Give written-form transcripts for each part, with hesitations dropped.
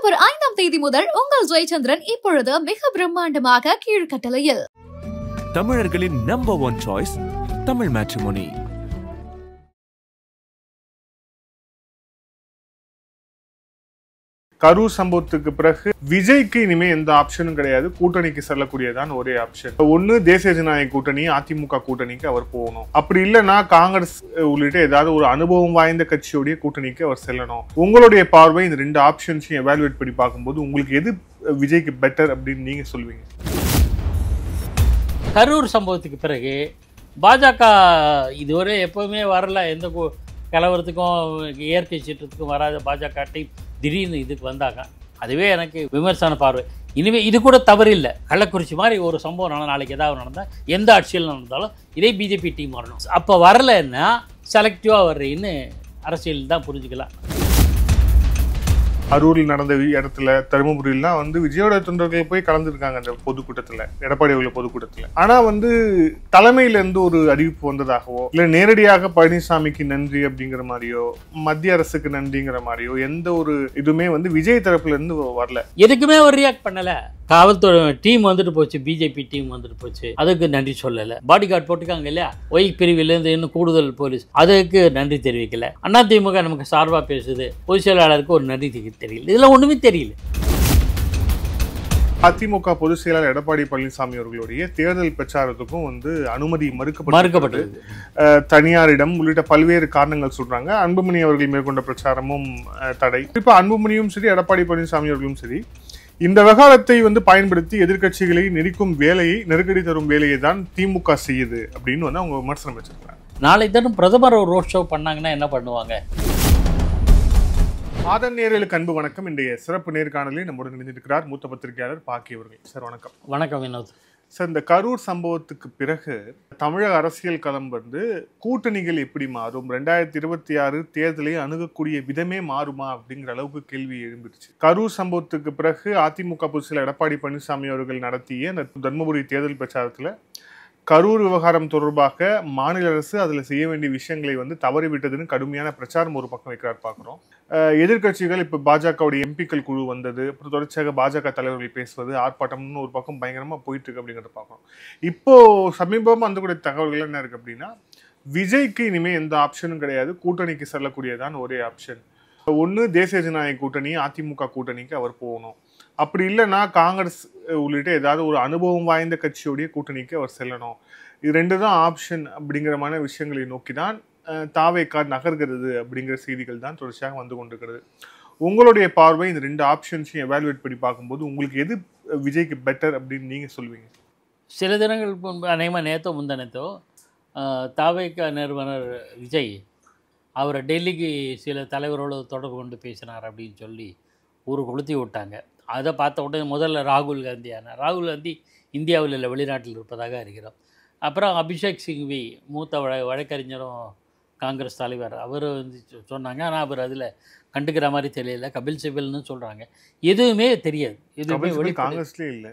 October 5ஆம் தேதி முதல் உங்கள் ஜெயச்சந்திரன் இப்பொழுது மிக பிரம்மாண்டமாக கீழ்கட்டளையில். தமிழர்களின் number 1 choice Tamil matrimony. Karur சம்பவத்துக்கு பிறகு விஜய்க்கு இனிமே எந்த ஆப்ஷனும் கிடையாது, கூட்டணிக்கு செல்லக்கூடியதான் ஒரே ஆப்ஷன். ஒன்னு தேசிய ஜனநாயக கூட்டணி, அதிமுக கூட்டணிக்கு அவர் போகணும். அப்படி இல்லைன்னா காங்கிரஸ் உள்ளிட்ட ஏதாவது ஒரு அனுபவம் வாய்ந்த கட்சியோடைய கூட்டணிக்கு அவர் செல்லணும். உங்களுடைய பார்வை இந்த ரெண்டு ஆப்ஷன்ஸையும் எவாலுவேட் பண்ணி பார்க்கும்போது உங்களுக்கு எது விஜய்க்கு பெட்டர் அப்படின்னு நீங்க சொல்லுவீங்க? கரூர் சம்பவத்துக்கு பிறகு பாஜக இதுவரை எப்போவுமே வரல, எந்த கலவரத்துக்கும் இயற்கை சீற்றத்துக்கும் வராத பாஜக டீம் திடீர்னு இதுக்கு வந்தாங்க. அதுவே எனக்கு விமர்சன பார்வை. இனிமேல் இது கூட தவறில்லை. கள்ளக்குறிச்சி மாதிரி ஒரு சம்பவம் நாளைக்கு ஏதாவது நடந்தால், எந்த ஆட்சியில் நடந்தாலும் இதே பிஜேபி டீம் வரணும். அப்போ வரலைன்னா செலக்டிவாக வர்றேன்னு அரசியல் தான் புரிஞ்சுக்கலாம். அரூரில் நடந்த இடத்துல தருமபுரியிலாம் விஜயோட தொண்டர்கள் போய் கலந்துருக்காங்க அந்த பொதுக்கூட்டத்தில், எடப்பாடி அவர்கள் பொதுக்கூட்டத்தில். ஆனால் தலைமையில இருந்து ஒரு அறிவிப்பு வந்ததாகவோ இல்லை நேரடியாக பழனிசாமிக்கு நன்றி அப்படிங்கிற மாதிரியோ மத்திய அரசுக்கு நன்றிங்கிற மாதிரியோ எந்த ஒரு இதுவுமே விஜய் தரப்புல இருந்து வரல. எதுக்குமே ஒரு ரியாக்ட் பண்ணல. காவல்துறை டீம் வந்துட்டு போச்சு, பிஜேபி டீம் வந்துட்டு போச்சு, அதுக்கு நன்றி சொல்லலை. பாடி கார்டு போட்டுக்காங்க இல்லையா, ஒய் பிரிவிலேருந்து இன்னும் கூடுதல் போலீஸ், அதுக்கு நன்றி தெரிவிக்கல. அதிமுக நமக்கு சார்பாக பேசுது, பொதுச் செயலாளருக்கு ஒரு நன்றி தெரியல. இதெல்லாம் ஒன்றுமே தெரியல. அதிமுக பொதுச் செயலாளர் எடப்பாடி பழனிசாமி அவர்களுடைய தேர்தல் பிரச்சாரத்துக்கும் அனுமதி மறுக்கப்பட்டது. தனியாரிடம் உள்ளிட்ட பல்வேறு காரணங்கள் சொல்றாங்க. அன்புமணி அவர்கள் மேற்கொண்ட பிரச்சாரமும் தடை. இப்ப அன்புமணியும் சரி, எடப்பாடி பழனிசாமி அவர்களும் சரி, இந்த விவகாரத்தை பயன்படுத்தி எதிர்கட்சிகளை நெருக்கும் வேலையை, நெருக்கடி தரும் வேலையை தான் திமுக செய்யுது அப்படின்னு அவங்க விமர்சனம் வச்சிருக்காங்க. நாளை தினம் பிரதமர் ஒரு ரோட் ஷோ பண்ணாங்கன்னா என்ன பண்ணுவாங்க? ஆதன் நேயர்களுக்கு அன்பு வணக்கம். இன்றைய சிறப்பு நேர்காணலில் நம்முடன் இணைந்திருக்கிறார் மூத்த பத்திரிகையாளர் பாக்கி அவர்கள். சார் வணக்கம். வணக்கம் வினோத். சார், இந்த கரூர் சம்பவத்துக்கு பிறகு தமிழக அரசியல் களம் கூட்டணிகள் எப்படி மாறும், 2026 தேர்தலை அணுகக்கூடிய விதமே மாறுமா அப்படிங்கிற அளவுக்கு கேள்வி எழும்பிடுச்சு. கரூர் சம்பவத்துக்கு பிறகு அதிமுக பொதுச் செயலாளர் எடப்பாடி பழனிசாமி அவர்கள் நடத்திய இந்த தர்மபுரி தேர்தல் பிரச்சாரத்தில் கரூர் விவகாரம் தொடர்பாக மாநில அரசு அதில் செய்ய வேண்டிய விஷயங்களை தவறிவிட்டதுன்னு கடுமையான பிரச்சாரம் ஒரு பக்கம் வைக்கிறார் பார்க்குறோம். எதிர்கட்சிகள் இப்போ பாஜகவுடைய எம்பிக்கள் குழு வந்தது, அப்புறம் தொடர்ச்சியாக பாஜக தலைவர்கள் பேசுவது, ஆர்ப்பாட்டம்னு ஒரு பக்கம் பயங்கரமாக போயிட்டு இருக்கு அப்படிங்கிறத பார்க்குறோம். இப்போ சமீபமாக கூடிய தகவல்கள் என்ன இருக்கு அப்படின்னா, விஜய்க்கு இனிமேல் எந்த ஆப்ஷனும் கிடையாது, கூட்டணிக்கு செல்லக்கூடியதான் ஒரே ஆப்ஷன். ஒன்று தேசிய ஜனநாயக கூட்டணி, அதிமுக கூட்டணிக்கு அவர் போகணும். அப்படி இல்லைன்னா காங்கிரஸ் உள்ளிட்ட ஏதாவது ஒரு அனுபவம் வாய்ந்த கட்சியோடைய கூட்டணிக்கு அவர் செல்லணும். இது ரெண்டு தான் ஆப்ஷன் அப்படிங்கிற மாதிரி விஷயங்களை நோக்கி தான் தாவேகா நகர்கிறது அப்படிங்கிற செய்திகள் தான் தொடர்ச்சியாக கொண்டிருக்கிறது. உங்களுடைய பார்வை இந்த ரெண்டு ஆப்ஷன்ஸையும் எவாலுவேட் பண்ணி பார்க்கும்போது உங்களுக்கு எது விஜய்க்கு பெட்டர் அப்படின்னு நீங்கள் சொல்லுவீங்க? சில தினங்கள் முன்பு, அநேகமாக நேற்றோ முந்தனத்தோ, தாவேகா நிறுவனர் விஜய் அவரை டெல்லிக்கு சில தலைவரோடு தொடர்பு கொண்டு பேசினார் அப்படின்னு சொல்லி ஊரு கொளுத்தி விட்டாங்க. அதை பார்த்த உடனே முதல்ல ராகுல் காந்தி இந்தியாவில் இல்லை, வெளிநாட்டில் இருப்பதாக அறிகிறோம். அப்புறம் அபிஷேக் சிங்வி, மூத்த வழக்கறிஞரும் காங்கிரஸ் தலைவர், அவர் சொன்னாங்க. ஆனால் அவர் அதில் கண்டுக்கிற மாதிரி தெரியல. கபில் சிபல்னு சொல்கிறாங்க. எதுவுமே தெரியாது, எதுவுமே காங்கிரஸ்லேயே இல்லை,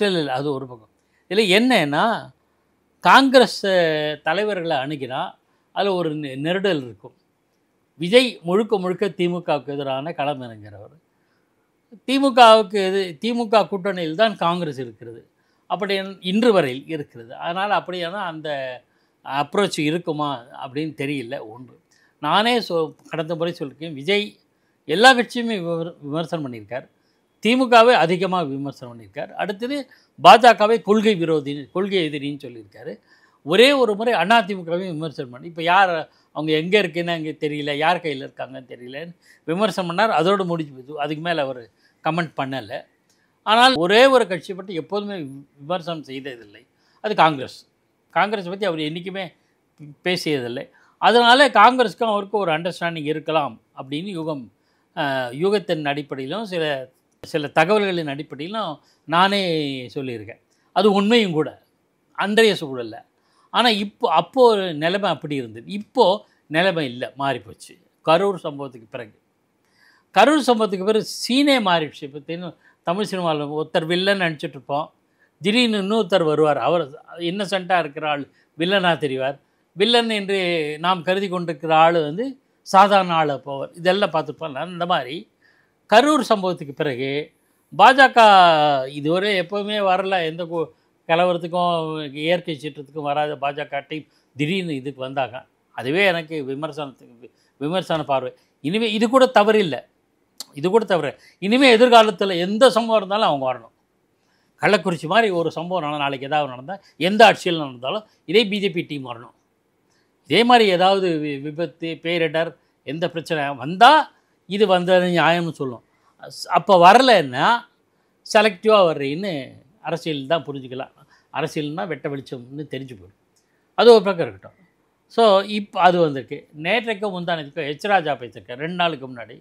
இல்லை. அது ஒரு பக்கம். இதில் என்னன்னா, காங்கிரஸ் தலைவர்களை அணுகினா அதில் ஒரு நெருடல் இருக்கும். விஜய் முழுக்க திமுகவுக்கு எதிரான களம் இறங்குகிறவர். திமுக கூட்டணியில் தான் காங்கிரஸ் இருக்கிறது, அப்படி இன்று வரையில் இருக்கிறது. அதனால் அப்படியான அந்த அப்ரோச் இருக்குமா அப்படின்னு தெரியல. ஒன்று, நானே கடந்த முறை சொல்லியிருக்கேன், விஜய் எல்லா கட்சியுமே விமர்சனம் பண்ணியிருக்கார், திமுகவை அதிகமாக விமர்சனம் பண்ணியிருக்கார். அடுத்தது பாஜகவை கொள்கை எதிரின்னு சொல்லியிருக்காரு. ஒரே ஒரு முறை அதிமுகவையும் விமர்சனம் பண்ணி, இப்போ யார் அவங்க எங்கே இருக்குன்னு அங்கே தெரியல, யார் கையில் இருக்காங்கன்னு தெரியலன்னு விமர்சனம் பண்ணார். அதோடு முடிஞ்சு போச்சு. அதுக்கு மேலே அவர் கமெண்ட் பண்ணலை. ஆனால் ஒரே ஒரு கட்சியை பற்றி எப்போதுமே விமர்சனம் செய்ததில்லை, அது காங்கிரஸ் பற்றி அவர் என்றைக்குமே பேசியதில்லை. அதனால் காங்கிரஸுக்கும் அவருக்கும் ஒரு அண்டர்ஸ்டாண்டிங் இருக்கலாம் அப்படின்னு யூகத்தின் அடிப்படையிலும் சில தகவல்களின் அடிப்படையிலும் நானே சொல்லியிருக்கேன். அது உண்மையும் கூட அன்றைய சூழலில். ஆனால் அப்போது நிலைமை அப்படி இருந்தது. இப்போது நிலைமை இல்லை, மாறிப்போச்சு. கரூர் சம்பவத்துக்கு பிறகு சீனே மாறிடுச்சு. இப்போ தமிழ் சினிமாவில் ஒருத்தர் வில்லன் நினச்சிட்ருப்போம், திடீர்னு இன்னொருத்தர் வருவார், அவர் இன்னசென்ட்டாக இருக்கிற ஆள் வில்லனாக தெரிவார். வில்லன் என்று நாம் கருதி கொண்டிருக்கிற ஆள் சாதாரண ஆளை போவார். இதெல்லாம் பார்த்துருப்போம். அந்த மாதிரி கரூர் சம்பவத்துக்கு பிறகு பாஜக இதுவரை எப்போவுமே வரல, எந்த கலவரத்துக்கும் இயற்கை சீற்றத்துக்கும் வராத பாஜக டீம் திடீர்னு இதுக்கு வந்தாங்க. அதுவே எனக்கு விமர்சன பார்வை. இனிமேல் இது கூட தவறு இல்லை, இது கூட தவறு. இனிமேல் எதிர்காலத்தில் எந்த சம்பவம் இருந்தாலும் அவங்க வரணும். கள்ளக்குறிச்சி மாதிரி ஒரு சம்பவம் நாளைக்கு ஏதாவது நடந்தால், எந்த ஆட்சியில் நடந்தாலும் இதே பிஜேபி டீம் வரணும். இதே மாதிரி ஏதாவது விபத்து, பேரிடர், எந்த பிரச்சனை வந்தால் இது வந்தது நியாயம்னு சொல்லும். அப்போ வரலைன்னா செலக்டிவாக வர்றீன்னு அரசியல் தான் புரிஞ்சுக்கலாம். அரசியல்னால் வெட்ட வெளிச்சம்னு தெரிஞ்சு போயிடும். அது ஒரு பக்கம் இருக்கட்டும். ஸோ இப்போ அது வந்திருக்கு. நேற்றைக்கும் முந்தானதுக்கும் எச்ராஜா பேசியிருக்கேன் 2 நாளுக்கு முன்னாடி.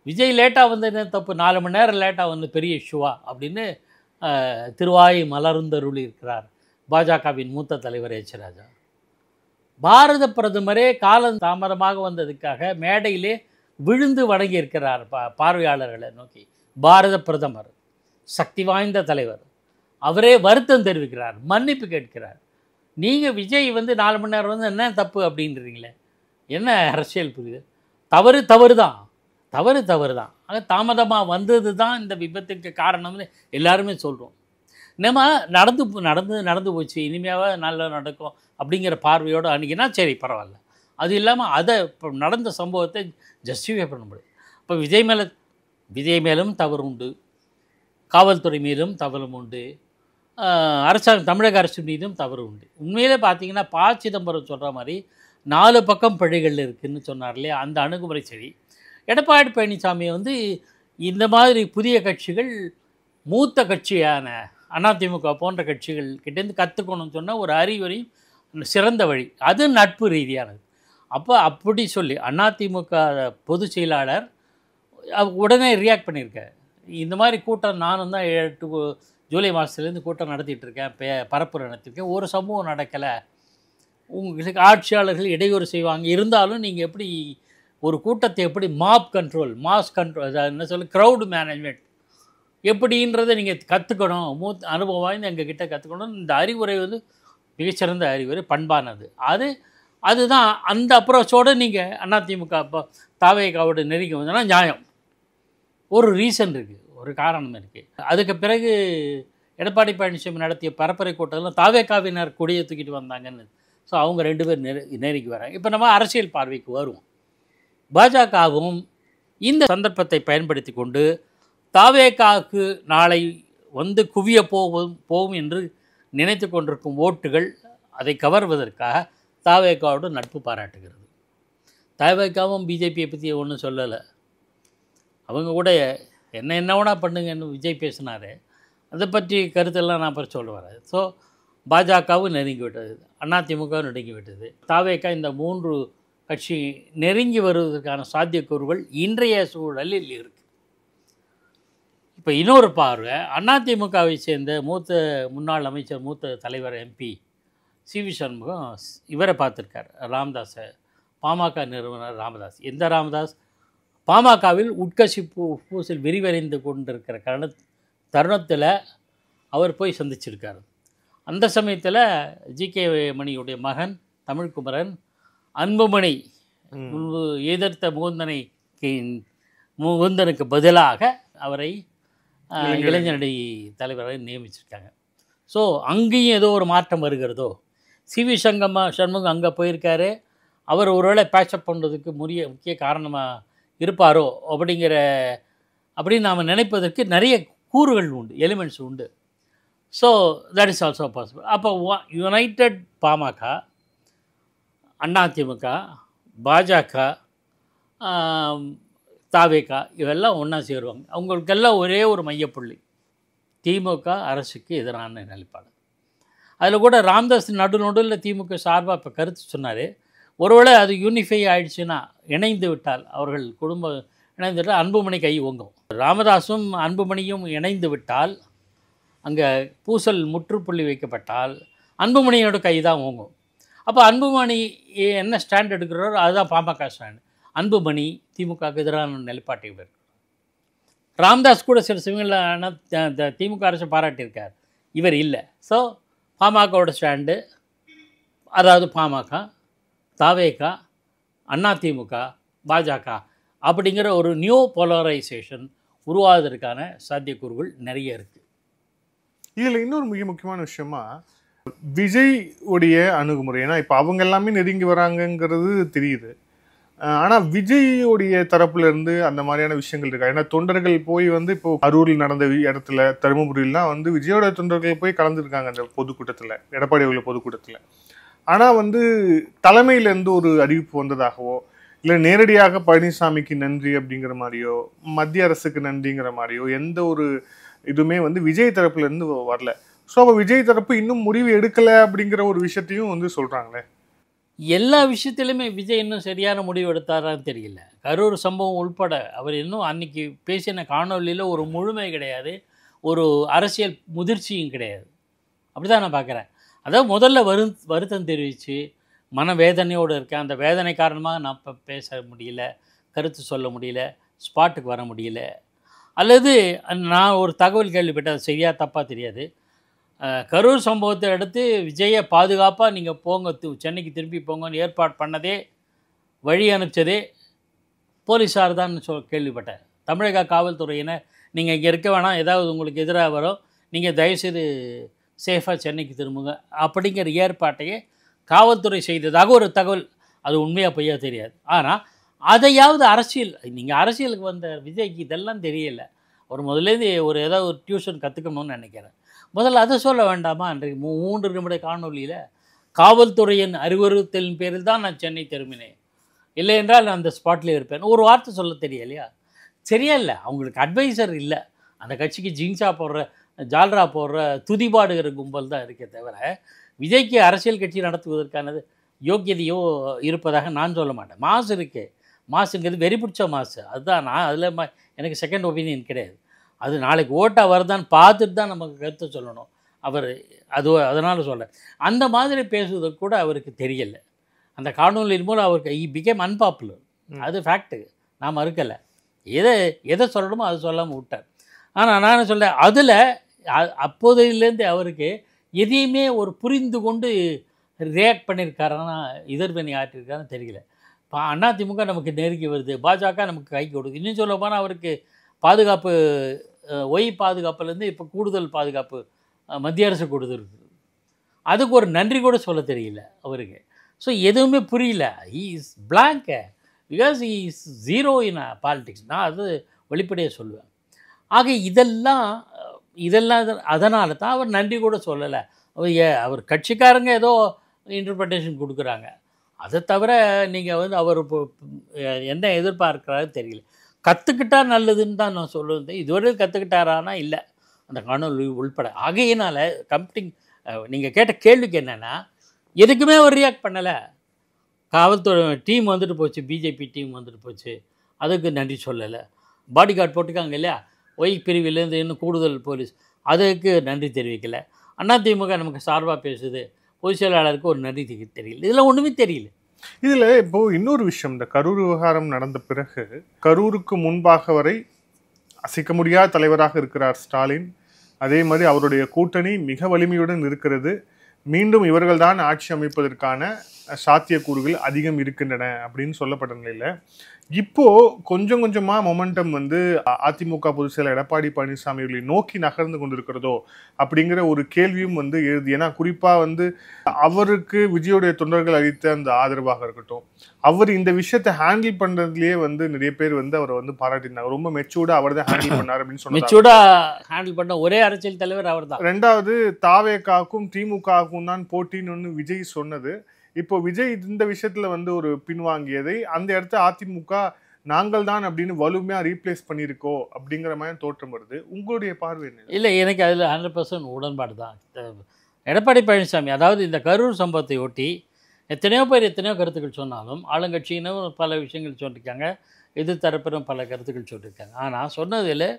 விஜய் லேட்டாக வந்து என்ன தப்பு, 4 மணி நேரம் லேட்டாக வந்து பெரிய இஷ்யூவா அப்படின்னு திருவாய் மலர்ந்தருளி இருக்கிறார் பாஜகவின் மூத்த தலைவர் எச்ராஜா. பாரத பிரதமரே காலம் தாமதமாக வந்ததுக்காக மேடையிலே விழுந்து வணங்கி இருக்கிறார் பார்வையாளர்களை நோக்கி. பாரத பிரதமர், சக்தி வாய்ந்த தலைவர், அவரே வருத்தம் தெரிவிக்கிறார், மன்னிப்பு கேட்கிறார். நீங்கள் விஜய் வந்து 4 மணி நேரம் வந்து என்ன தப்பு அப்படின்றீங்களே, என்ன அரசியல் புரியுது? தவறு தான். ஆக தாமதமாக வந்தது தான் இந்த விபத்துக்கு காரணம்னு எல்லாருமே சொல்கிறோம். நம்ம நடந்து போச்சு, இனிமையாக நல்லா நடக்கும் அப்படிங்கிற பார்வையோடு அன்றைக்கினா சரி பரவாயில்ல. அது இல்லாமல் அதை இப்போ நடந்த சம்பவத்தை ஜஸ்டிஃபை பண்ண முடியும். இப்போ விஜய் மேலும் தவறு உண்டு, காவல்துறை மீதும் தவறும் உண்டு, அரசாங்கம் தமிழக அரசு மீதும் தவறு உண்டு. உண்மையிலே பார்த்தீங்கன்னா சிதம்பரம் சொல்கிற மாதிரி 4 பக்கம் பிழைகள் இருக்குதுன்னு சொன்னார் இல்லையா, அந்த அணுகுமுறை சரி. எடப்பாடி பழனிசாமி வந்து இந்த மாதிரி புதிய கட்சிகள் மூத்த கட்சியான அதிமுக போன்ற கட்சிகள் கிட்டேருந்து கற்றுக்கணும்னு சொன்னால் ஒரு அறிவுரையும் சிறந்த வழி, அது நட்பு ரீதியானது. அப்போ அப்படி சொல்லி அதிமுக பொதுச் செயலாளர் உடனே ரியாக்ட் பண்ணியிருக்கார். இந்த மாதிரி கூட்டம் நானும் தான் 8 ஜூலை மாதத்துலேருந்து கூட்டம் நடத்திட்டு இருக்கேன், பரப்புரை நடத்திருக்கேன், ஒரு சம்பவம் நடக்கலை, உங்களுக்கு ஆட்சியாளர்கள் இடையூறு செய்வாங்க, இருந்தாலும் நீங்கள் எப்படி ஒரு கூட்டத்தை எப்படி மாஸ் கண்ட்ரோல் என்ன சொல்ல க்ரௌடு மேனேஜ்மெண்ட் எப்படின்றதை நீங்கள் கற்றுக்கணும், அனுபவம் வாய்ந்து எங்ககிட்ட கற்றுக்கணும். இந்த அறிவுரை வந்து மிகச்சிறந்த அறிவுரை, பண்பானது. அதுதான் அந்த அப்ரோச்சோடு நீங்கள் அதிமுக தாவேகாவோட நெருங்கி வந்தோன்னா நியாயம். ஒரு ரீசன் இருக்குது, ஒரு காரணம் இருக்குது. அதுக்கு பிறகு எடப்பாடி பழனிசாமி நடத்திய பரப்புரை கூட்டத்தில் தாவேகாவினர் கொடியை தூக்கிட்டு வந்தாங்கன்னு. ஸோ அவங்க 2 பேர் நெருங்கி வராங்க. இப்போ நம்ம அரசியல் பார்வைக்கு வருவோம். பாஜகவும் இந்த சந்தர்ப்பத்தை பயன்படுத்தி கொண்டு தாவேகாவுக்கு நாளை வந்து குவிய போகும் என்று நினைத்து கொண்டிருக்கும் ஓட்டுகள் அதை கவர்வதற்காக தாவேகாவோடு நட்பு பாராட்டுகிறது. தாவேகாவும் பிஜேபியை பற்றி ஒன்றும் சொல்லலை. அவங்க கூட என்ன வேணா பண்ணுங்கன்னு விஜய் பேசினார், அதை பற்றி கருத்தெல்லாம் நான் அப்புறம் சொல்ல வரேன். ஸோ பாஜகவும் நெருங்கி விட்டது, அதிமுகவும் நெருங்கி விட்டது. தாவேகா இந்த 3 கட்சி நெருங்கி வருவதற்கான சாத்தியக்கூறுகள் இன்றைய சூழலில் இருக்குது. இப்போ இன்னொரு பார்வை, அதிமுகவை சேர்ந்த முன்னாள் அமைச்சர், மூத்த தலைவர் எம்பி சிவி சண்முகம் இவரை பார்த்துருக்கார், ராமதாஸை, பாமக நிறுவனர் ராமதாஸ். எந்த ராமதாஸ்? பாமகவில் உட்கட்சி பூசல் விரிவடைந்து கொண்டிருக்கிற தருணத்தில் அவர் போய் சந்திச்சிருக்கார். அந்த சமயத்தில் ஜி.கே. மணியுடைய மகன் தமிழ்குமரன் அன்புமணி முன்பு எதிர்த்த முகுந்தனுக்கு பதிலாக அவரை இளைஞரணி தலைவரை நியமிச்சிருக்காங்க. ஸோ அங்கேயும் ஏதோ ஒரு மாற்றம் வருகிறதோ. சிவி சண்முகம் அங்கே போயிருக்காரு, அவர் ஒருவேளை பேச்சப் பண்ணுறதுக்கு முக்கிய காரணமாக இருப்பாரோ அப்படின்னு நாம் நினைப்பதற்கு நிறைய கூறுகள் உண்டு, எலிமெண்ட்ஸ் உண்டு. So that is also possible. அப்போ யுனைடெட் பாமக, அதிமுக, பாஜக, தாவேகா இவெல்லாம் ஒன்றா சேருவாங்க. அவங்களுக்கெல்லாம் ஒரே ஒரு மையப்புள்ளி, திமுக அரசுக்கு எதிரான நிலைப்பாடு. அதில் கூட ராமதாஸ் நடுநடுவில் திமுக சார்பாக இப்போ கருத்து சொன்னார். ஒருவேளை அது யூனிஃபை ஆகிடுச்சுன்னா, இணைந்து விட்டால், அவர்கள் குடும்பம் இணைந்து விட்டால் அன்புமணி கை ஓங்கும். ராமதாஸும் அன்புமணியும் இணைந்து விட்டால், அங்கே பூசல் முற்றுப்புள்ளி வைக்கப்பட்டால் அன்புமணியோட கை தான் ஓங்கும். அப்போ அன்புமணி என்ன ஸ்டாண்ட் எடுக்கிறாரோ அதுதான் பாமக ஸ்டாண்டு. அன்புமணி திமுகவுக்கு எதிரான நிலைப்பாட்டை இவர். ராமதாஸ் கூட சில சமயங்களில் திமுக அரசு பாராட்டியிருக்கார், இவர் இல்லை. ஸோ பாமகவோட ஸ்டாண்டு, அதாவது பாமக, தாவேகா, அதிமுக, பாஜக அப்படிங்கிற ஒரு நியூ போலரைசேஷன் உருவாவதற்கான சாத்தியக்கூறுகள் நிறைய இருக்குது. இதில் இன்னொரு மிக முக்கியமான விஷயமா விஜய் உடைய அணுகுமுறை, ஏன்னா இப்போ அவங்க எல்லாமே நெருங்கி வராங்கங்கிறது தெரியுது. ஆனால் விஜய்யுடைய தரப்புல இருந்து அந்த மாதிரியான விஷயங்கள் இருக்கா? ஏன்னா தொண்டர்கள் போய் வந்து இப்போ அரூரில் நடந்த இடத்துல, தருமபுரியிலாம் வந்து விஜயோட தொண்டர்கள் போய் கலந்துருக்காங்க அந்த பொதுக்கூட்டத்தில், எடப்பாடி உள்ள பொதுக்கூட்டத்தில். ஆனால் வந்து தலைமையிலேருந்து ஒரு அறிவிப்பு வந்ததாகவோ, இல்லை நேரடியாக பழனிசாமிக்கு நன்றி அப்படிங்கிற மாதிரியோ, மத்திய அரசுக்கு நன்றிங்கிற மாதிரியோ எந்த ஒரு இதுவுமே வந்து விஜய் தரப்புல இருந்து வரல. ஸோ அப்போ விஜய் தரப்பு இன்னும் முடிவு எடுக்கலை அப்படிங்கிற ஒரு விஷயத்தையும் வந்து சொல்கிறாங்களே. எல்லா விஷயத்திலுமே விஜய் இன்னும் சரியான முடிவு எடுத்தாரான்னு தெரியல. கரூர் சம்பவம் உள்பட அவர் இன்னும் அன்னைக்கு பேசின காணொலியில் ஒரு முழுமை கிடையாது, ஒரு அரசியல் முதிர்ச்சியும் கிடையாது. அப்படி தான் நான் பார்க்குறேன். அதாவது முதல்ல வருத்தம் தெரிவித்து மனவேதனையோடு இருக்கேன், அந்த வேதனை காரணமாக நான் இப்போ பேச முடியல, கருத்து சொல்ல முடியல, ஸ்பாட்டுக்கு வர முடியல. அல்லது நான் ஒரு தகவல் கேள்விப்பட்டேன், அது சரியாக தப்பாக தெரியாது. கரூர் சம்பவத்தை அடுத்து விஜயை பாதுகாப்பாக நீங்கள் போங்க, சென்னைக்கு திரும்பி போங்கன்னு ஏற்பாடு பண்ணதே, வழி அனுப்பிச்சதே போலீஸார் தான் கேள்விப்பட்டேன். தமிழக காவல்துறையினர் நீங்கள் இங்கே இருக்க வேணாம், ஏதாவது உங்களுக்கு எதிராக வரும், நீங்கள் தயவுசெய்து சேஃபாக சென்னைக்கு திரும்புங்க அப்படிங்கிற ஏற்பாட்டையே காவல்துறை செய்ததாக ஒரு தகவல். அது உண்மையாக பொய்யா தெரியாது. ஆனால் அதையாவது அரசியல், நீங்கள் அரசியலுக்கு வந்த விஜய்க்கு இதெல்லாம் தெரியலை. அவர் முதலேருந்து ஏதாவது ஒரு டியூஷன் கற்றுக்கணும்னு நினைக்கிறேன். முதல்ல அதை சொல்ல வேண்டாமா? அன்றைக்கு 3 நிமிட காணொலியில் காவல்துறையின் அறிவுறுத்தலின் பேரில் தான் நான் சென்னை திரும்பினேன், இல்லை என்றால் நான் அந்த ஸ்பாட்லேயே இருப்பேன், ஒரு வார்த்தை சொல்ல தெரியலையா? சரியா இல்லை, அவங்களுக்கு அட்வைசர் இல்லை. அந்த கட்சிக்கு ஜிங்ஸா போடுற, ஜால்ரா போடுற, துதிபாடுகிற கும்பல் தான் இருக்கே தவிர விஜய்க்கு அரசியல் கட்சி நடத்துவதற்கானது யோக்கியதையோ இருப்பதாக நான் சொல்ல மாட்டேன். மாசு இருக்குது, மாசுங்கிறது வெறி பிடிச்ச மாசு, அதுதான். நான் அதில் எனக்கு செகண்ட் ஒப்பீனியன் கிடையாது. அது நாளைக்கு ஓட்டாக வருதான்னு பார்த்துட்டு தான் நமக்கு கருத்தை சொல்லணும். அவர் அதனால் சொல்ல அந்த மாதிரி பேசுவதற்கு கூட அவருக்கு தெரியலை. அந்த காணொலியின் மூலம் அவருக்கு பிகேம் அன்பாப்புலர், அது ஃபேக்ட்டு, நான் மறுக்கலை. எதை சொல்லணுமோ அதை சொல்லாமல் விட்டார். ஆனால் நான் சொல்ல அதில் அப்போதையிலேருந்து அவருக்கு எதையுமே ஒரு புரிந்து கொண்டு ரியாக்ட் பண்ணியிருக்காருன்னா, எதிர்வினை ஆற்றிருக்காருன்னு தெரியல. இப்போ அதிமுக நமக்கு நெருங்கி வருது, பாஜக நமக்கு கை கொடுக்குது. இன்னும் சொல்ல போனால் அவருக்கு பாதுகாப்பு, ஒய் பாதுகாப்புலேருந்து இப்போ கூடுதல் பாதுகாப்பு மத்திய அரசு கொடுத்துருக்கு. அதுக்கு ஒரு நன்றி கூட சொல்ல தெரியல அவருக்கு. ஸோ எதுவுமே புரியல. He is blank because he is zero in politics. நான் அது வெளிப்படையாக சொல்லுவேன். ஆக இதெல்லாம் அதனால தான் அவர் நன்றி கூட சொல்லலை. அவர் கட்சிக்காரங்க ஏதோ இன்டர்பிரிட்டேஷன் கொடுக்குறாங்க. அதை தவிர நீங்கள் வந்து அவர் இப்போ என்ன எதிர்பார்க்குறாரு தெரியல. கற்றுக்கிட்டா நல்லதுன்னு தான் நான் சொல்லுவேன். இதுவரையும் கற்றுக்கிட்டாரானா இல்லை, அந்த காணொலி உள்பட. ஆகையினால் கம்ப்ளிங் நீங்கள் கேட்ட கேள்விக்கு என்னென்னா, எதுக்குமே அவர் ரியாக்ட் பண்ணலை. காவல்துறை டீம் வந்துட்டு போச்சு, பிஜேபி டீம் வந்துட்டு போச்சு, அதுக்கு நன்றி சொல்லலை. பாடி கார்டு போட்டுக்காங்க இல்லையா, ஒய் பிரிவிலேருந்து இன்னும் கூடுதல் போலீஸ், அதுக்கு நன்றி தெரிவிக்கலை. அதிமுக நமக்கு சார்பாக பேசுது, பொதுச் செயலாளருக்கு ஒரு நன்றி தெரியல. இதெல்லாம் ஒன்றுமே தெரியல. இதில் இப்போது இன்னொரு விஷயம், இந்த கரூர் விவகாரம் நடந்த பிறகு கரூருக்கு முன்பாக வரை அசைக்க முடியாத தலைவராக இருக்கிறார் ஸ்டாலின். அதே மாதிரி அவருடைய கூட்டணி மிக வலிமையுடன் இருக்கிறது. மீண்டும் இவர்கள்தான் ஆட்சி அமைப்பதற்கான சாத்தியக்கூறுகள் அதிகம் இருக்கின்றன அப்படின்னு சொல்லப்பட்ட நிலையில் இப்போ கொஞ்சம் கொஞ்சமா மொமெண்டம் வந்து அதிமுக பொதுச் செயலர் எடப்பாடி பழனிசாமி அவர்களை நோக்கி நகர்ந்து கொண்டிருக்கிறதோ அப்படிங்கிற ஒரு கேள்வியும் வந்து எழுது. ஏன்னா குறிப்பா வந்து அவருக்கு விஜயோடைய தொண்டர்கள் அளித்த அந்த ஆதரவாக இருக்கட்டும், அவர் இந்த விஷயத்தை ஹேண்டில் பண்றதுலயே வந்து நிறைய பேர் வந்து அவரை வந்து பாராட்டினாங்க. ரொம்ப மெச்சூர்டா அவர் தான் ஹேண்டில் பண்ணார் அப்படின்னு சொன்னாங்க. மெச்சூர்டா ஹேண்டில் பண்ண ஒரே அரசியல் தலைவர் அவர் தான். ரெண்டாவது, தாவேகாக்கும் திமுகவுக்கும் தான் போட்டின்னு விஜய் சொன்னது. இப்போ விஜய் இந்த விஷயத்துல வந்து ஒரு பின்வாங்கியதை அந்த இடத்த அதிமுக நாங்கள் தான் அப்படின்னு வலுமையா ரீப்ளேஸ் பண்ணியிருக்கோ அப்படிங்கிற மாதிரி தோற்றம் வருது. உங்களுடைய பார்வை என்ன? இல்லை, எனக்கு அதில் 100% உடன்பாடு தான். எடப்பாடி பழனிசாமி, அதாவது இந்த கரூர் சம்பவத்தை ஒட்டி எத்தனையோ பேர் எத்தனையோ கருத்துக்கள் சொன்னாலும், ஆளுங்கட்சியினும் பல விஷயங்கள் சொல்லியிருக்காங்க, எதிர்த்தரப்பிலும் பல கருத்துக்கள் சொல்லியிருக்காங்க. ஆனால் சொன்னதில்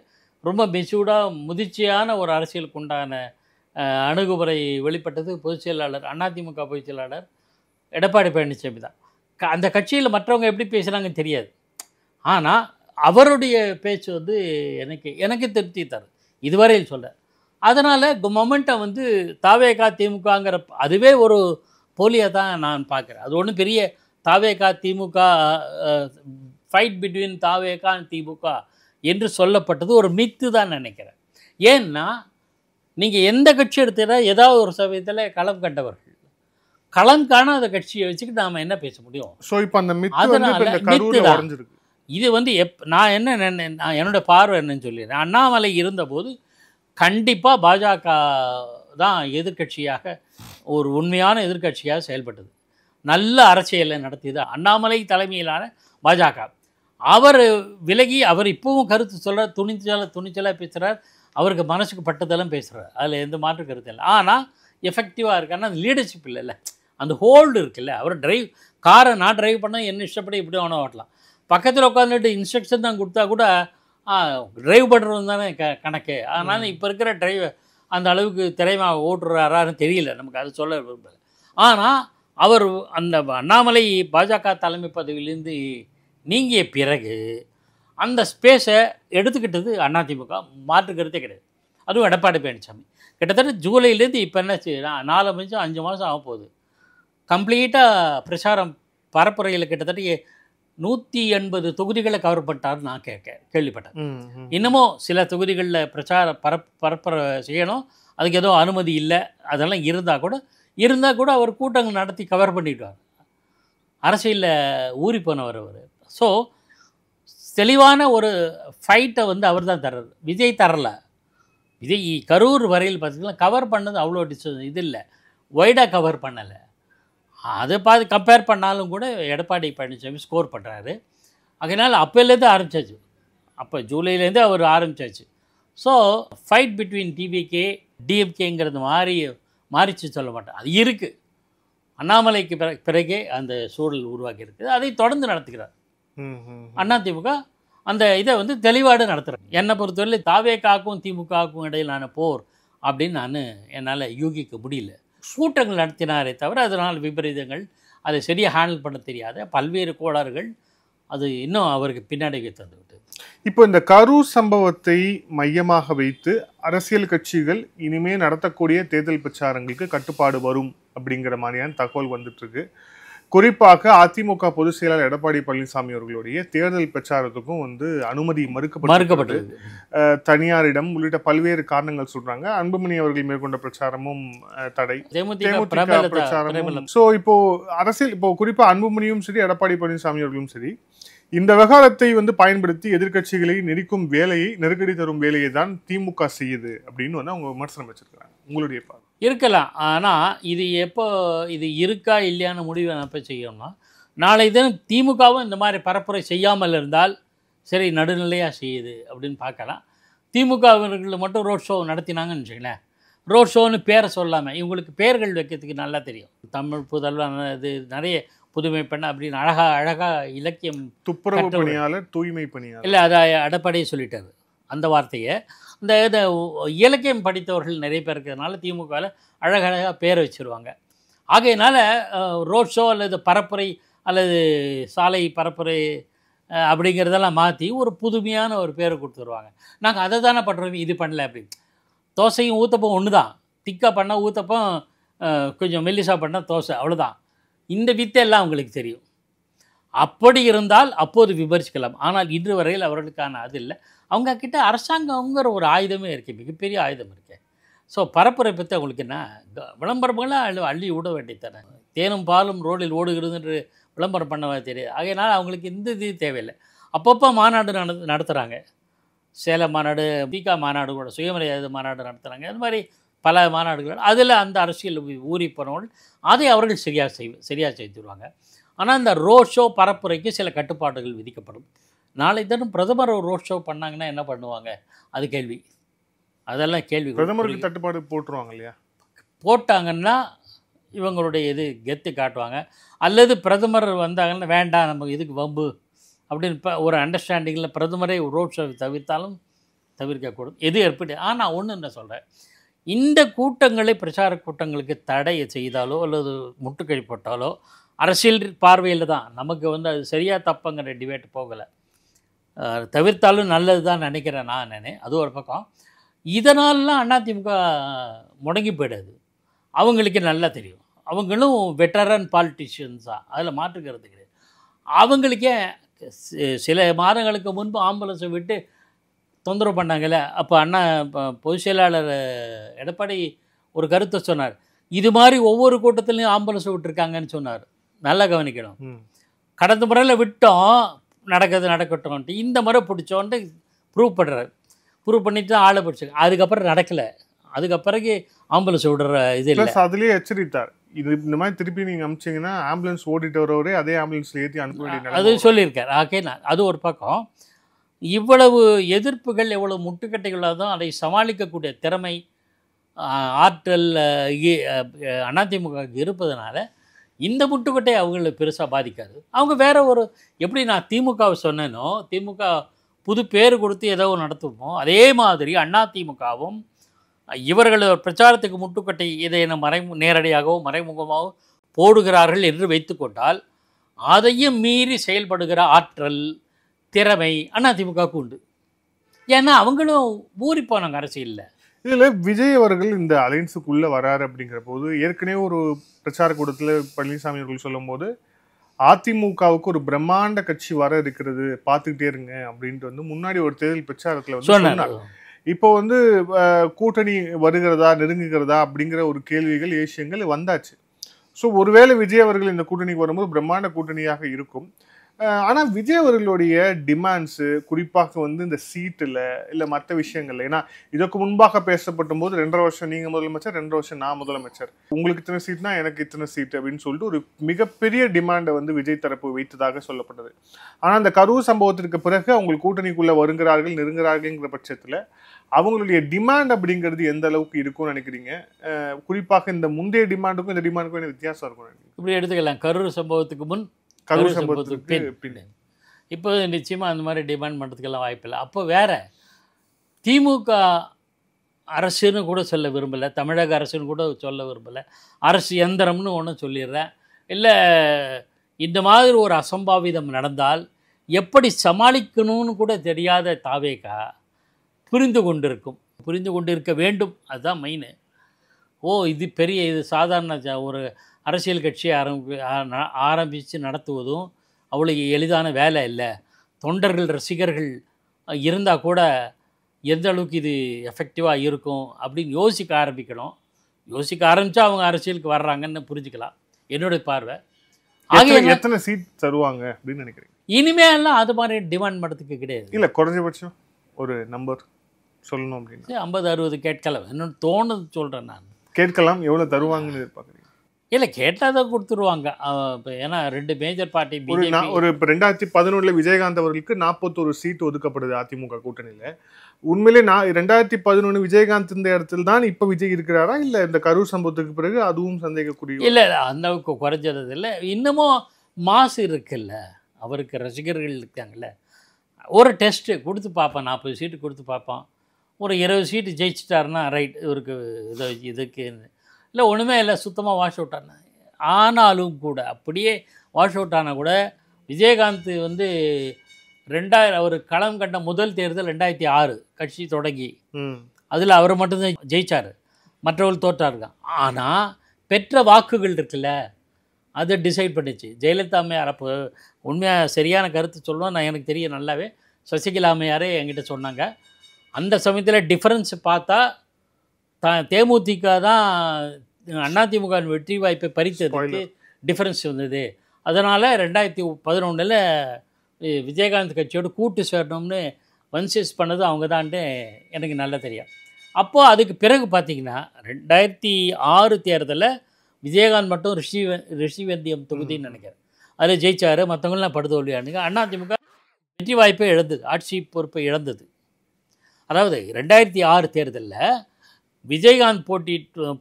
ரொம்ப மெச்சூர்டாக முதிர்ச்சியான ஒரு அரசியலுக்கு உண்டான அணுகுமுறை வெளிப்பட்டது பொதுச் செயலாளர், அதிமுக பொதுச் செயலாளர் எடப்பாடி பழனிசாமி தான். அந்த கட்சியில் மற்றவங்க எப்படி பேசுகிறாங்கன்னு தெரியாது. ஆனால் அவருடைய பேச்சு வந்து எனக்கு திருப்தி தரும் இதுவரையில் சொல்ல. அதனால் மொமெண்டம் வந்து தாவேகா திமுகங்கிற அதுவே ஒரு போலியாக தான் நான் பார்க்குறேன். அது ஒன்றும் பெரிய தாவேகா திமுக ஃபைட் பிட்வீன் தாவேகா அண்ட் திமுக என்று சொல்லப்பட்டது ஒரு மித்து தான் நினைக்கிறேன். ஏன்னா நீங்கள் எந்த கட்சி எடுத்தீங்கன்னா ஏதாவது ஒரு சமயத்தில் களம் கண்டவர்கள், களம் காணாத கட்சியை வச்சுக்கிட்டு நாம் என்ன பேச முடியும்? ஸோ இப்போ அந்த அதனால மித்து தான் இது. நான் என்னோட பார்வை என்னன்னு சொல்லிடுறேன். அண்ணாமலை இருந்தபோது கண்டிப்பாக பாஜக தான் எதிர்கட்சியாக, ஒரு உண்மையான எதிர்கட்சியாக செயல்பட்டது. நல்ல அரசியலை நடத்தியது அண்ணாமலை தலைமையிலான பாஜக. அவர் விலகி அவர் இப்பவும் கருத்து சொல்ல துணிச்சலாக பேசுகிறார். அவருக்கு மனசுக்கு பட்டதெல்லாம் பேசுகிறார். அதில் எந்த மாற்று கருத்து இல்லை. ஆனால் எஃபெக்டிவாக இருக்காருன்னா அந்த லீடர்ஷிப் இல்லைல்ல, அந்த ஹோல்டு இருக்குல்ல. அவர் காரை நான் டிரைவ் பண்ணால் என்ன இஷ்டப்படி இப்படி வேணா ஓட்டலாம். பக்கத்தில் உட்காந்துட்டு இன்ஸ்ட்ரக்ஷன் தான் கொடுத்தா கூட டிரைவ் பண்ணுறது தானே கணக்கு. அதனால் இப்போ இருக்கிற டிரைவர் அந்த அளவுக்கு திறமையாக ஓட்டுறாரான்னு தெரியல, நமக்கு அது சொல்ல விரும்பல. ஆனால் அவர் அந்த அண்ணாமலை பாஜக தலைமை பதவியிலேருந்து நீங்கிய பிறகு அந்த ஸ்பேஸை எடுத்துக்கிட்டது அதிமுக, மாற்று கருத்தே கிடையாது. அதுவும் எடப்பாடி பழனிசாமி கிட்டத்தட்ட ஜூலைலேருந்து இப்போ என்னாச்சு, 4 மாதம் 5 மாதம் ஆக போகுது. கம்ப்ளீட்டாக பிரச்சாரம் பரப்புரையில் கிட்டத்தட்ட 180 தொகுதிகளை கவர் பண்ணிட்டாருன்னு நான் கேள்விப்பட்டேன். இன்னமும் சில தொகுதிகளில் பரப்புரை செய்யணும், அதுக்கு ஏதோ அனுமதி இல்லை. அதெல்லாம் இருந்தால் கூட அவர் கூட்டங்கள் நடத்தி கவர் பண்ணிவிடுவார். அரசியலில் ஊறி போனவர் அவர். ஸோ தெளிவான ஒரு ஃபைட்டை அவர் தான் தர்றாரு. விஜய் தரல. விஜய் கரூர் வரையில் பார்த்திங்கன்னா கவர் பண்ணது அவ்வளோ இது இல்லை, வைடாக கவர் பண்ணலை. அதை கம்பேர் பண்ணாலும் கூட எடப்பாடி பழனிசாமி ஸ்கோர் பண்ணுறாரு. அதனால் அப்போலேருந்து ஆரம்பித்தாச்சு, அப்போ ஜூலைலேருந்து அவர் ஆரம்பித்தாச்சு. ஸோ ஃபைட் பிட்வீன் டிவிகே டிஎம்கேங்கிறது மாறிச்சு சொல்ல மாட்டேன், அது இருக்குது. அண்ணாமலைக்கு பிறகே அந்த சூழல் உருவாக்கி இருக்குது. அதை தொடர்ந்து நடத்துகிறார் அதிமுக. அந்த இதை தெளிவாடு நடத்துகிறேன். என்னை பொறுத்தவரை தாவேகாக்கும் திமுகவுக்கும் இடையிலான போர் அப்படின்னு என்னால் யூகிக்க முடியல. கூட்டங்கள் நடத்தினாரே தவிர அதனால் விபரீதங்கள், அதை சரியாக ஹேண்டில் பண்ண தெரியாத பல்வேறு கோளாறுகள் அது இன்னும் அவருக்கு பின்னடைவை தந்துவிட்டது. இப்போ இந்த கரூர் சம்பவத்தை மையமாக வைத்து அரசியல் கட்சிகள் இனிமே நடத்தக்கூடிய தேர்தல் பிரச்சாரங்களுக்கு கட்டுப்பாடு வரும் அப்படிங்கிற மாதிரியான தகவல் வந்துட்டு இருக்கு. குறிப்பாக அதிமுக பொதுச் செயலாளர் எடப்பாடி பழனிசாமி அவர்களுடைய தேர்தல் பிரச்சாரத்துக்கும் அனுமதி மறுக்கப்பட்டது. தனியாரிடம் உள்ளிட்ட பல்வேறு காரணங்கள் சொல்றாங்க. அன்புமணி அவர்கள் மேற்கொண்ட பிரச்சாரமும் தடை, தேமுதிக பிரச்சாரமும். ஸோ இப்போ அரசியல், இப்போ குறிப்பா அன்புமணியும் சரி எடப்பாடி பழனிசாமி அவர்களும் சரி இந்த விவகாரத்தை பயன்படுத்தி எதிர்க்கட்சிகளை நெருக்கும் வேலையை, நெருக்கடி தரும் வேலையை தான் திமுக செய்யுது அப்படின்னு அவங்க விமர்சனம் வச்சிருக்காங்க. உங்களுடைய பார்வை? இருக்கலாம். ஆனால் இது இது இருக்கா இல்லையான முடிவை எப்போ செய்யணும்னா, நாளை தினம் திமுகவும் இந்த மாதிரி பரப்புரை செய்யாமல் இருந்தால் சரி, நடுநிலையாக செய்யுது அப்படின்னு பார்க்கலாம். திமுகவர்கள் மட்டும் ரோட் ஷோ நடத்தினாங்கன்னு வச்சுங்களேன். ரோட் ஷோன்னு பேரை சொல்லாமல் இவங்களுக்கு பேர்கள் வைக்கிறதுக்கு நல்லா தெரியும். தமிழ் புதல்வன், இது நிறைய புதுமை பெண் அப்படின்னு அழகாக இலக்கியம், துப்புரவு பணியாளர், தூய்மை பணியாளர், இல்லை அதை எடப்பாடியே சொல்லிட்டாரு அந்த வார்த்தையை. இந்த இலக்கியம் படித்தவர்கள் நிறைய பேர் இருக்கிறதுனால திமுகவில் அழகழகாக பேரை வச்சுருவாங்க. ஆகையினால ரோட் ஷோ அல்லது பரப்புரை அல்லது சாலை பரப்புரை அப்படிங்கிறதெல்லாம் மாற்றி ஒரு புதுமையான ஒரு பேரை கொடுத்துருவாங்க. நாங்கள் அதை தானே பண்ணுறோம், இது பண்ணல அப்படின்னு. தோசையும் ஊத்தப்பம் ஒன்று தான். திக்காக பண்ணால் ஊத்தப்பம், கொஞ்சம் மெல்லிசாக பண்ணால் தோசை, அவ்வளோதான். இந்த வித்தெல்லாம் அவங்களுக்கு தெரியும். அப்படி இருந்தால் அப்போது விமர்சிக்கலாம். ஆனால் இன்று வரையில் அவர்களுக்கான அது இல்லை. அவங்கக்கிட்ட அரசாங்கங்கிற ஒரு ஆயுதமே இருக்குது, மிகப்பெரிய ஆயுதம் இருக்குது. ஸோ பரப்புரை பற்றி அவங்களுக்கு என்ன விளம்பரமெல்லாம் அள்ளி விட வேண்டியதானே. தேனும் பாலும் ரோடில் ஓடுகிறது என்று விளம்பரம் பண்ண தெரியாது. ஆகையினால் அவங்களுக்கு இந்த இது தேவையில்லை. அப்பப்போ மாநாடு நடத்துகிறாங்க. சேலம் மாநாடு, பிகா மாநாடு, கூட சுயமரியாதை மாநாடு நடத்துகிறாங்க. அது மாதிரி பல மாநாடுகள். அதில் அந்த அரசியல் ஊறி போனவர்கள் அதை அவர்கள் சரியாக செய்துருவாங்க. ஆனால் இந்த ரோட் ஷோ பரப்புரைக்கு சில கட்டுப்பாடுகள் விதிக்கப்படும். நாளை தினம் பிரதமர் ஒரு ரோட் ஷோ பண்ணாங்கன்னா என்ன பண்ணுவாங்க, அது கேள்வி. அதெல்லாம் கேள்வி. பிரதமருக்கு தட்டுப்பாடு போட்டுருவாங்க இல்லையா? போட்டாங்கன்னா இவங்களுடைய இது கெத்து காட்டுவாங்க. அல்லது பிரதமர் வந்தாங்கன்னா வேண்டாம், நம்ம இதுக்கு வம்பு அப்படின்னு இப்போ ஒரு அண்டர்ஸ்டாண்டிங்கில் பிரதமரே ரோட் ஷோ தவிர்த்தாலும் தவிர்க்கக்கூடும். எது ஏற்பட்டு. ஆனால் ஒன்று என்ன சொல்கிறேன், இந்த கூட்டங்களை, பிரச்சார கூட்டங்களுக்கு தடை செய்தாலோ அல்லது முட்டுக்கழி போட்டாலோ அரசியல் பார்வையில் தான். நமக்கு அது சரியாக தப்புங்கிற டிபேட் போகலை. தவிர்த்தாலும் நல்லது தான் நினைக்கிறேன் அது ஒரு பக்கம். இதனாலலாம் அதிமுக முடங்கி போயிடாது. அவங்களுக்கு நல்லா தெரியும். அவங்களும் வெட்டரன் பாலிட்டிஷியன்ஸாக, அதில் மாற்றுக்கிறது கிடையாது. அவங்களுக்கே சில மாதங்களுக்கு முன்பு ஆம்புலன்ஸை விட்டு தொந்தரவு பண்ணாங்கல்ல, அப்போ அண்ணா பொதுச் செயலாளர் எடப்பாடி ஒரு கருத்தை சொன்னார். இது மாதிரி ஒவ்வொரு கூட்டத்திலையும் ஆம்புலன்ஸை விட்டுருக்காங்கன்னு சொன்னார். நல்லா கவனிக்கணும். கடந்த முறையில் விட்டோம், நடக்கட்டும்ன்ட்டு இந்த முறை பிடிச்சோன்ட்டு ப்ரூவ் பண்ணுறாரு. ப்ரூவ் பண்ணிட்டு தான் ஆளை பிடிச்சாங்க. அதுக்கப்புறம் நடக்கலை. அதுக்கப்புறகு ஆம்புலன்ஸ் விடுற இது இல்லை. அதுலேயே எச்சரித்தார், இது இந்த மாதிரி திருப்பி நீங்கள் அனுப்பிச்சிங்கன்னா ஆம்புலன்ஸ் ஓடிட்டு வரவரே அதே ஆம்புலன்ஸில் ஏற்றி அனுப்ப வேண்டிய அது சொல்லியிருக்கார். ஓகே, அது ஒரு பக்கம். இவ்வளவு எதிர்ப்புகள், எவ்வளவு முட்டுக்கட்டைகளாக தான் அதை சமாளிக்கக்கூடிய திறமை, ஆற்றல் அதிமுக இருப்பதனால இந்த முட்டுக்கட்டை அவங்களை பெருசாக பாதிக்காது. அவங்க வேற ஒரு, எப்படி நான் திமுகவை சொன்னேனோ, திமுக புது பேர் கொடுத்து ஏதோ நடத்துவோமோ, அதே மாதிரி அதிமுகவும் இவர்கள் பிரச்சாரத்துக்கு முட்டுக்கட்டை இதை நேரடியாகவோ மறைமுகமாகவோ போடுகிறார்கள் என்று வைத்துக்கொண்டால், அதையும் மீறி செயல்படுகிற ஆற்றல், திறமை அதிமுகவுக்கு உண்டு. ஏன்னா அவங்களும் ஊறி போனாங்க அரசியலில். இதில் விஜய் அவர்கள் இந்த அலைன்ஸுக்குள்ளே வராரு அப்படிங்கிற போது, ஏற்கனவே ஒரு பிரச்சார கூட்டத்தில் பழனிசாமி அவர்கள் சொல்லும் போது அதிமுகவுக்கு ஒரு பிரம்மாண்ட கட்சி வர இருக்கிறது, பார்த்துக்கிட்டே இருங்க அப்படின்ட்டு வந்து முன்னாடி ஒரு தேர்தல் பிரச்சாரத்தில் வந்து சொன்னார். இப்போ வந்து கூட்டணி வருகிறதா, நெருங்குகிறதா அப்படிங்கிற ஒரு கேள்விகள், ஏசியங்கள் வந்தாச்சு. ஸோ ஒருவேளை விஜய் அவர்கள் இந்த கூட்டணிக்கு வரும்போது பிரம்மாண்ட கூட்டணியாக இருக்கும். ஆனால் விஜய் அவர்களுடைய டிமாண்ட்ஸு குறிப்பாக வந்து இந்த சீட்டில் இல்லை மற்ற விஷயங்கள்ல, ஏன்னா இதற்கு முன்பாக பேசப்பட்ட போது 2.5 வருஷம் நீங்கள் முதலமைச்சர், 2 வருஷம் நான் முதலமைச்சர், உங்களுக்கு இத்தனை சீட்னா எனக்கு இத்தனை சீட் அப்படின்னு சொல்லிட்டு ஒரு மிகப்பெரிய டிமாண்டை வந்து விஜய் தரப்பு வைத்ததாக சொல்லப்பட்டது. ஆனால் அந்த கரூர் சம்பவத்திற்கு பிறகு அவங்க கூட்டணிக்குள்ளே வருகிறார்கள், நெருங்குகிறார்கள்ங்கிற பட்சத்தில் அவங்களுடைய டிமாண்ட் அப்படிங்கிறது எந்த அளவுக்கு இருக்கும்னு நினைக்கிறீங்க? குறிப்பாக இந்த முந்தைய டிமாண்டுக்கும் இந்த டிமாண்டுக்கும் என்ன வித்தியாசம் இருக்கும்? இப்படி எடுத்துக்கலாம். கரூர் சம்பவத்துக்கு முன், கரூர் சம்பவத்துக்கு பின். இப்போ நிச்சயமாக அந்த மாதிரி டிமாண்ட் பண்ணுறதுக்கெல்லாம் வாய்ப்பில்லை. அப்போ வேற திமுக அரசுன்னு கூட சொல்ல விரும்பலை, தமிழக அரசுன்னு கூட சொல்ல விரும்பலை, அரசு எந்திரம்னு ஒன்று சொல்லிடுறேன். இல்லை, இந்த மாதிரி ஒரு அசம்பாவிதம் நடந்தால் எப்படி சமாளிக்கணும்னு கூட தெரியாத தாவேகா புரிந்து கொண்டிருக்க வேண்டும். அதுதான் மெயின். இது பெரிய, இது சாதாரண ஒரு அரசியல் கட்சியை ஆரம்பித்து நடத்துவதும் அவ்வளோ எளிதான வேலை இல்லை. தொண்டர்கள், ரசிகர்கள் இருந்தால் கூட எந்த அளவுக்கு இது எஃபெக்டிவாக இருக்கும் அப்படின்னு யோசிக்க ஆரம்பிக்கணும். யோசிக்க ஆரம்பித்தா அவங்க அரசியலுக்கு வர்றாங்கன்னு புரிஞ்சுக்கலாம், என்னுடைய பார்வை. எத்தனை சீட் தருவாங்க அப்படின்னு நினைக்கிறீங்க? இனிமேலாம் அது மாதிரி டிமாண்ட் பண்ணுறதுக்கு கிடையாது. இல்லை, குறைஞ்சபட்சம் ஒரு நம்பர் சொல்லணும் அப்படின்னு 50-60 கேட்கலாம். இன்னொன்று தோணுது சொல்கிறேன் நான். கேட்கலாம். எவ்வளோ தருவாங்கன்னு எதிர்பார்க்குறீங்க? இல்லை, கேட்டால் தான் கொடுத்துருவாங்க. ஏன்னா 2 மேஜர் பார்ட்டி ஒரு இப்போ 2011 விஜயகாந்த் அவர்களுக்கு 41 சீட் ஒதுக்கப்படுது அதிமுக கூட்டணியில். உண்மையிலே 2011 விஜயகாந்த் இந்த இடத்துல தான் இப்போ விஜய் இருக்கிறாரா, இல்லை இந்த கரூர் சம்பவத்துக்கு பிறகு அதுவும் சந்தேகக்கூடிய? இல்லை, அந்த அளவுக்கு குறைஞ்சது இல்லை. இன்னமும் மாசு இருக்குல்ல, அவருக்கு ரசிகர்கள் இருக்காங்கல்ல. ஒரு டெஸ்ட்டு கொடுத்து பார்ப்பேன், 40 சீட்டு கொடுத்து பார்ப்பான். ஒரு 20 சீட்டு ஜெயிச்சிட்டாருன்னா ரைட், இவருக்கு இதுக்கு இல்லை ஒன்றுமே இல்லை, சுத்தமாக வாஷ் அவுட் ஆன. ஆனாலும் கூட அப்படியே வாஷ் அவுட் ஆனால் கூட விஜயகாந்த் வந்து அவர் களம் கண்ட முதல் தேர்தல் 2006 கட்சி தொடங்கி, அதில் அவர் மட்டும்தான் ஜெயிச்சார், மற்றவர்கள் தோற்றாருங்க. ஆனால் பெற்ற வாக்குகள் இருக்குல்ல, அதை டிசைட் பண்ணிச்சு. ஜெயலலிதா அம்மையார் அப்போ உண்மையாக சரியான கருத்து சொல்லணும், நான் எனக்கு தெரியும் நல்லாவே. சசிகலா அம்மையாரே என்கிட்ட சொன்னாங்க, அந்த சமயத்தில் டிஃப்ரென்ஸ் பார்த்தா தேமுதிக தான் அதிமுக வெற்றி வாய்ப்பை பறித்ததுக்கு டிஃப்ரென்ஸ் வந்தது. அதனால் 2011 விஜயகாந்த் கட்சியோடு கூட்டு சேரணும்னு கன்சியஸ் பண்ணது அவங்க தான்ட்டு எனக்கு நல்லா தெரியும். அப்போது அதுக்கு பிறகு பார்த்திங்கன்னா 2006 தேர்தலில் விஜயகாந்த் மட்டும் ரிஷிவந்தியம் தொகுதின்னு நினைக்கிறேன், அதில் ஜெயிச்சார். மற்றவங்களாம் படுதோல்வியானுங்க. அதிமுக வெற்றி வாய்ப்பை இழந்தது, ஆட்சி பொறுப்பை இழந்தது. அதாவது 2006 தேர்தலில் விஜயகாந்த்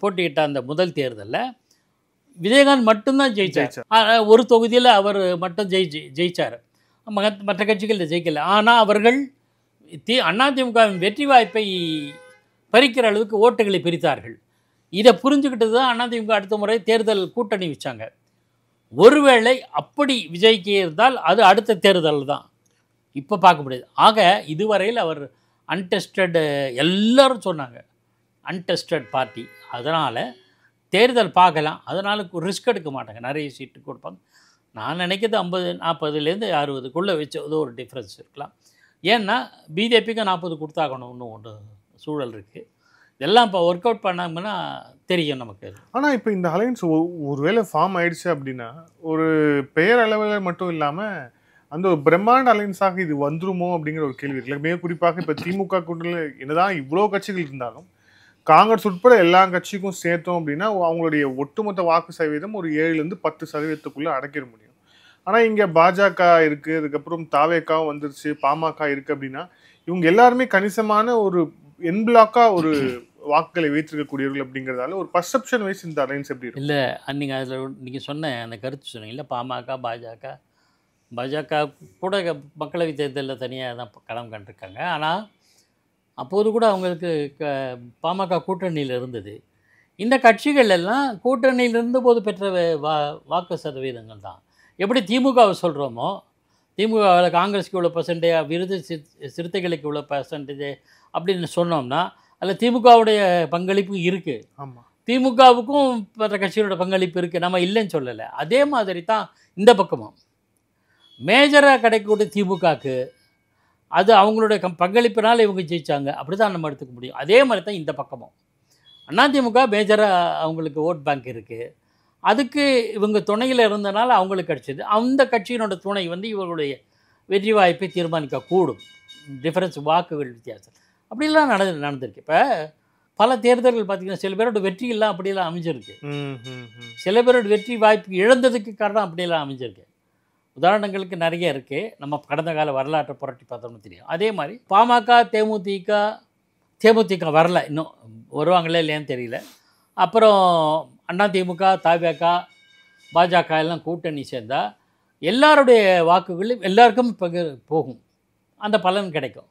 போட்டியிட்ட அந்த முதல் தேர்தலில் விஜயகாந்த் மட்டும்தான் ஜெயிச்சார். ஒரு தொகுதியில் அவர் மட்டும் ஜெயிச்சார், மற்ற கட்சிகளில் ஜெயிக்கல. ஆனால் அவர்கள் அதிமுகவின் வெற்றி வாய்ப்பை பறிக்கிற அளவுக்கு ஓட்டுகளை பிரித்தார்கள். இதை புரிஞ்சுக்கிட்டது தான் அதிமுக அடுத்த முறை தேர்தல் கூட்டணி வச்சாங்க. ஒருவேளை அப்படி விஜய்க்கு இருந்தால் அது அடுத்த தேர்தல் தான், இப்போ பார்க்க முடியாது. ஆக இதுவரையில் அவர் அன்டெஸ்டட், எல்லோரும் சொன்னாங்க அன்டெஸ்டட் பார்ட்டி. அதனால் தேர்தல் பார்க்கலாம், அதனால் ரிஸ்க் எடுக்க மாட்டாங்க, நிறைய சீட்டு கொடுப்பாங்க. நான் நினைக்கிறது 50-40லேருந்து 60க்குள்ளே வச்சது ஒரு டிஃப்ரென்ஸ் இருக்கலாம். ஏன்னா பிஜேபிக்கு 40 கொடுத்தாகணும்னு ஒன்று சூழல் இருக்குது. இதெல்லாம் இப்போ ஒர்க் அவுட் பண்ணாங்கன்னா தெரியும் நமக்கு. ஆனால் இப்போ இந்த அலையன்ஸ் ஒருவேளை ஃபார்ம் ஆயிடுச்சு அப்படின்னா ஒரு பெயர் அளவில் மட்டும் இல்லாமல் அந்த ஒரு பிரம்மாண்ட அலையன்ஸாக இது வந்துருமோ அப்படிங்கிற ஒரு கேள்வி இருக்குல்ல. மிக குறிப்பாக இப்போ திமுக கூட்டணியில் என்னதான் இவ்வளோ கட்சிகள் இருந்தாலும் காங்கிரஸ் உட்பட எல்லா கட்சிக்கும் சேர்த்தோம் அப்படின்னா அவங்களுடைய ஒட்டுமொத்த வாக்கு சதவீதம் ஒரு 7-10% அடக்கிட முடியும். ஆனால் இங்கே பாஜக இருக்குது, அதுக்கப்புறம் தாவேக்காவும் வந்துருச்சு, பாமக இருக்குது அப்படின்னா இவங்க எல்லாருமே கணிசமான ஒரு என்பிளாக்கா ஒரு வாக்குகளை வைத்திருக்கக்கூடியவர்கள் அப்படிங்கிறதால ஒரு பர்செப்ஷன் வைஸ் இந்த அலைன்ஸ் எப்படி இருக்கு? இல்லை, நீங்கள் அதில் நீங்கள் சொன்ன அந்த கருத்து சொன்னீங்கல்ல, பாஜக கூட மக்களவைத் தேர்தலில் தனியாக தான் களம் கண்டிருக்காங்க. ஆனால் அப்போது கூட அவங்களுக்கு பாமக கூட்டணியில் இருந்தது. இந்த கட்சிகள் எல்லாம் கூட்டணியில் இருந்தபோது பெற்ற வாக்கு சதவீதங்கள் தான். எப்படி திமுகவை சொல்கிறோமோ, திமுகவில் காங்கிரஸுக்கு இவ்வளோ பர்சன்டேஜ், விருது சிறுத்தைகளுக்கு இவ்வளோ பர்சன்டேஜ் அப்படின்னு சொன்னோம்னா அதில் திமுகவுடைய பங்களிப்பு இருக்குது. ஆமாம், திமுகவுக்கும் மற்ற கட்சிகளோட பங்களிப்பு இருக்குது, நம்ம இல்லைன்னு சொல்லலை. அதே மாதிரி தான் இந்த பக்கமும் மேஜராக கிடைக்கக்கூடிய திமுகவுக்கு அது அவங்களுடைய பங்களிப்பினால் இவங்க ஜெயித்தாங்க, அப்படி தான் நம்ம எடுத்துக்க முடியும். அதே மாதிரி தான் இந்த பக்கமும் அதிமுக மேஜராக அவங்களுக்கு ஓட் பேங்க் இருக்குது, அதுக்கு இவங்க துணையில் இருந்தனால அவங்களுக்கு கிடச்சிது. அந்த கட்சியினோட துணை இவர்களுடைய வெற்றி வாய்ப்பை தீர்மானிக்கக்கூடும். டிஃபரன்ஸ் வாக்குகள் வித்தியாசம் அப்படிலாம் நடந்திருக்கு. இப்போ பல தேர்தல்கள் பார்த்திங்கன்னா சில பேரோட வெற்றியெல்லாம் அப்படியெல்லாம் அமைஞ்சிருக்கு, சில பேரோட வெற்றி வாய்ப்பு இழந்ததுக்கு காரணம் அப்படியெல்லாம் அமைஞ்சிருக்கு. உதாரணங்களுக்கு நிறைய இருக்குது, நம்ம கடந்த கால வரலாற்றை புரட்டி பார்த்தோம்னு தெரியும். அதே மாதிரி பாமக தேமுதிக வரல, இன்னும் வருவாங்களே இல்லையான்னு தெரியல. அப்புறம் அதிமுக தாவேக பாஜக எல்லாம் கூட்டணி சேர்ந்தால் எல்லாருடைய வாக்குகளும் எல்லாருக்கும் போகும், அந்த பலன் கிடைக்கும்.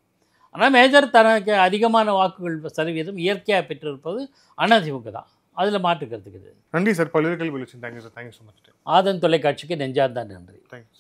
ஆனால் மேஜர் தனக்கு அதிகமான வாக்குகள் சதவீதம் இயற்கையாக பெற்றிருப்பது அதிமுக தான், அதில் மாற்றுக்கிறதுக்கு. நன்றி சார், பல்வேறு கேள்வி. Thank you sir, thank you so much. Aadhan தொலைக்காட்சிக்கு நெஞ்சார்ந்த நன்றி. தேங்க்யூ.